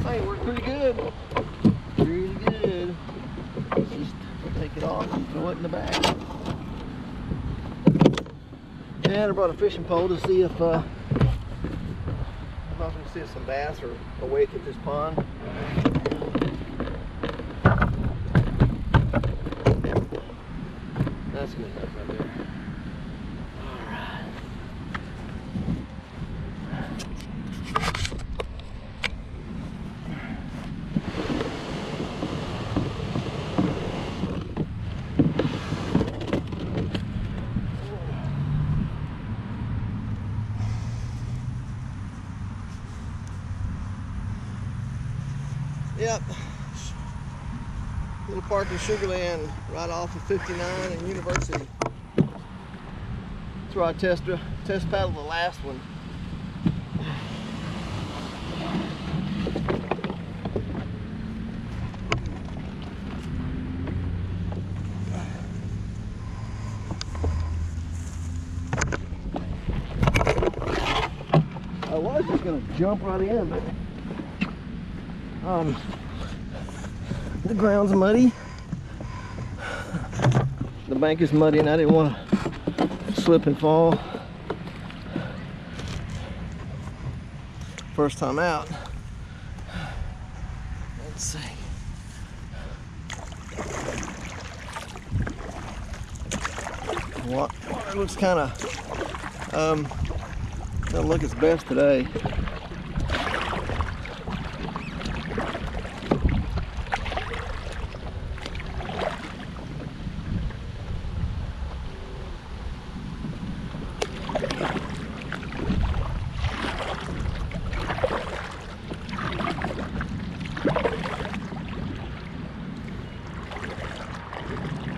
Hey, worked pretty good. Pretty good. Let's just take it off and throw it in the bag. And I brought a fishing pole to see if I was going to see if some bass are awake at this pond. That's good enough right there. Alright. Yep, little park in Sugar Land, right off of 59 and University. That's where I test paddled the last one. I was just gonna jump right in, but the ground's muddy. The bank is muddy and I didn't want to slip and fall. First time out. Let's see. Water looks kind of doesn't look its best today.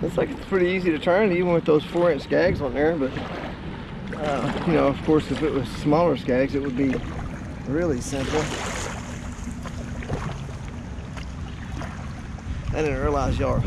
Looks like it's pretty easy to turn even with those 4-inch skags on there, but you know, of course, if it was smaller skags, it would be really simple. I didn't realize y'all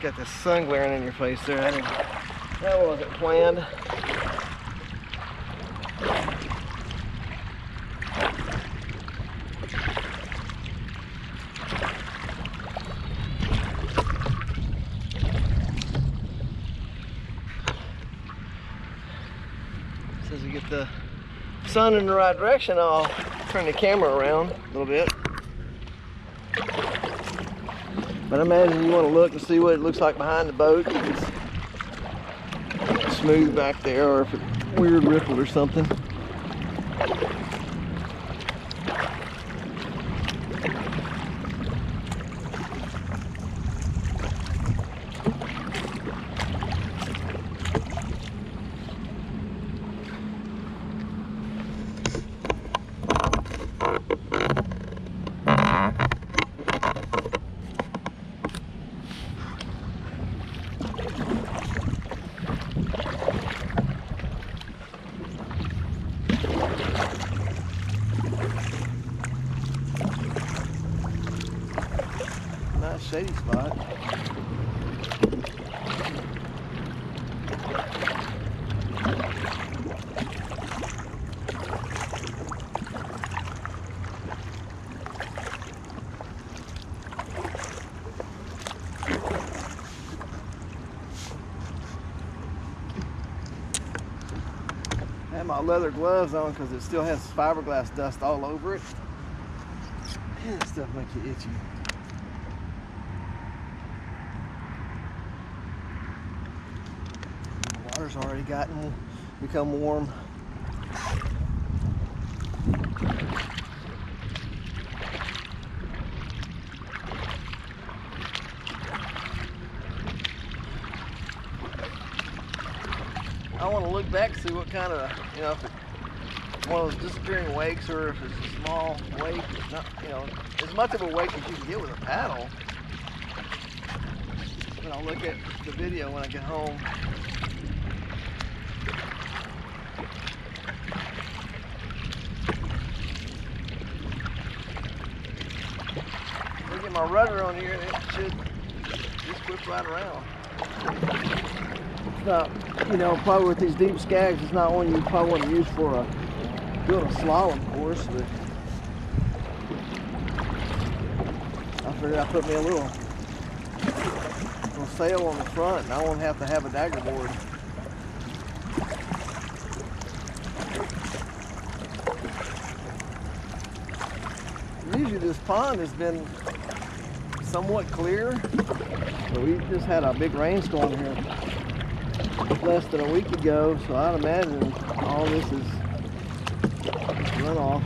got the sun glaring in your face there. That wasn't planned. As we get the sun in the right direction, I'll turn the camera around a little bit. But I imagine you want to look and see what it looks like behind the boat. If it's smooth back there or if it's weird rippled or something. Nice shady spot. I have my leather gloves on because it still has fiberglass dust all over it. And that stuff makes you itchy. The water's already become warm. I want to look back to see what kind of, you know, if it's one of those disappearing wakes or if it's a small wake. It's not, you know, as much of a wake as you can get with a paddle. And I'll look at the video when I get home. I'll get my rudder on here and it should just flip right around. It's not, you know, probably with these deep skags, it's not one you probably want to use for doing a slalom course, but figured I'd put me a little sail on the front, and I won't have to have a dagger board. Usually this pond has been somewhat clear, but we just had a big rainstorm here less than a week ago, so I'd imagine all this is runoff.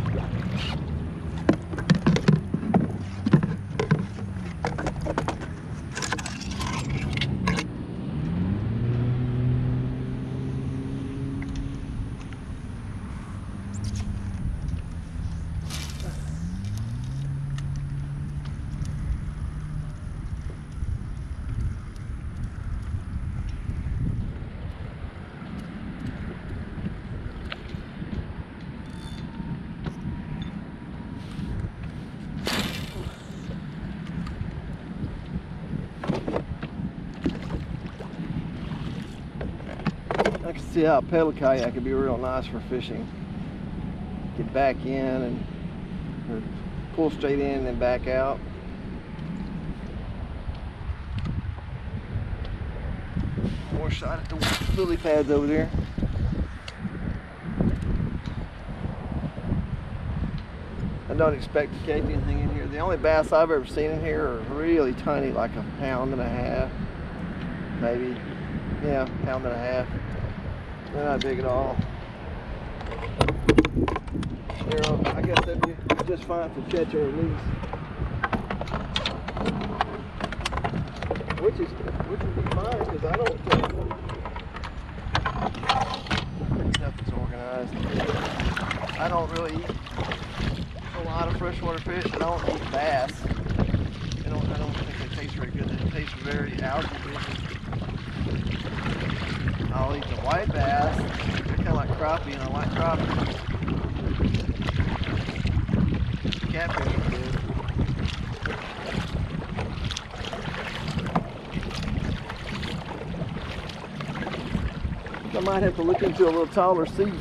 I can see how a pedal kayak could be real nice for fishing. Get back in and or pull straight in and then back out. More shot at the lily pads over there. I don't expect to catch anything in here. The only bass I've ever seen in here are really tiny, like a pound and a half, maybe. Yeah, pound and a half. They're not big at all. I guess that'd be just fine for catch or release. Which would be fine because I don't think nothing's organized. I don't really eat a lot of freshwater fish. I don't eat bass. I don't think they taste very good. They taste very algae. I'll eat the white bass. They're kind of like crappie, and I like crappie. Catfish is good. I might have to look into a little taller seat.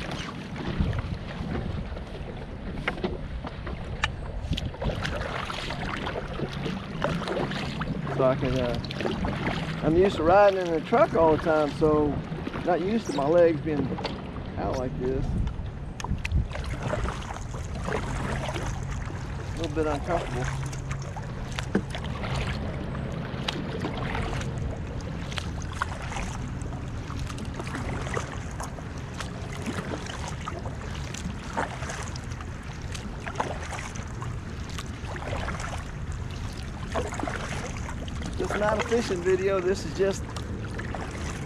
So I can, I'm used to riding in the truck all the time, so not used to my legs being out like this. A little bit uncomfortable. This is not a fishing video, this is just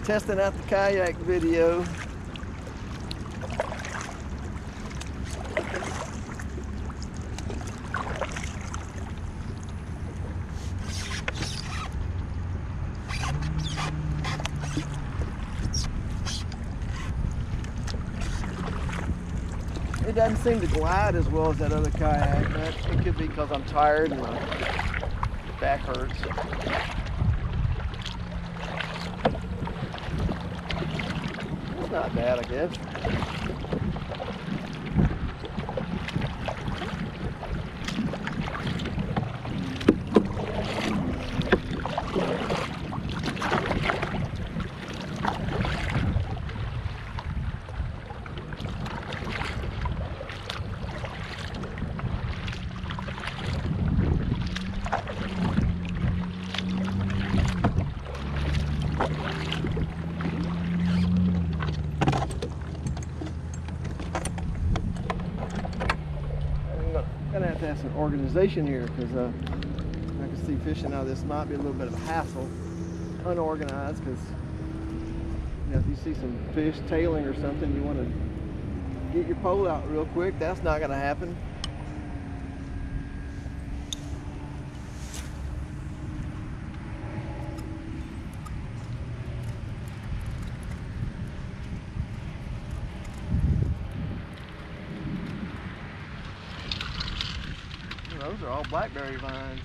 testing out the kayak video. It doesn't seem to glide as well as that other kayak. It could be because I'm tired and my back hurts. It's not bad, I guess. Gonna have to have some organization here because I can see fishing out of this might be a little bit of a hassle, unorganized. Because if you see some fish tailing or something, you want to get your pole out real quick. That's not gonna happen. Those are all blackberry vines.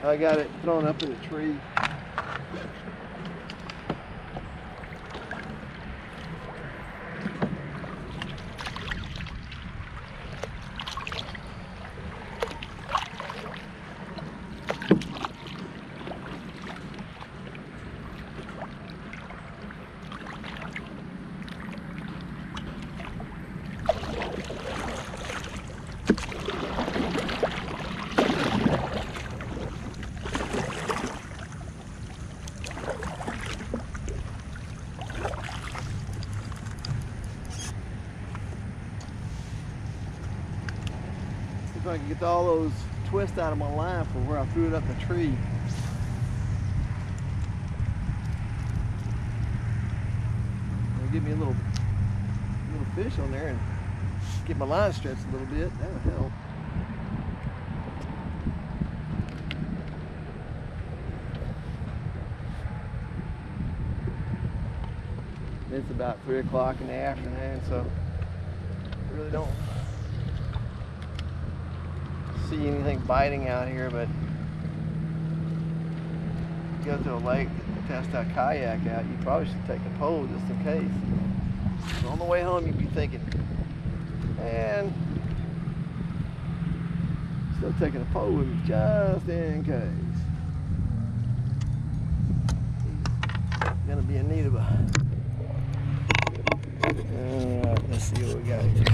I got it thrown up in a tree. If I can get all those twists out of my line from where I threw it up in the tree. It'll give me a little fish on there and get my line stretched a little bit. That'll help. It's about 3 o'clock in the afternoon, so I really don't see anything biting out here, but go to a lake to test that kayak out, you probably should take a pole just in case. So on the way home you'd be thinking, man, still taking a pole with me just in case. He's gonna be in need of a... Alright, let's see what we got here.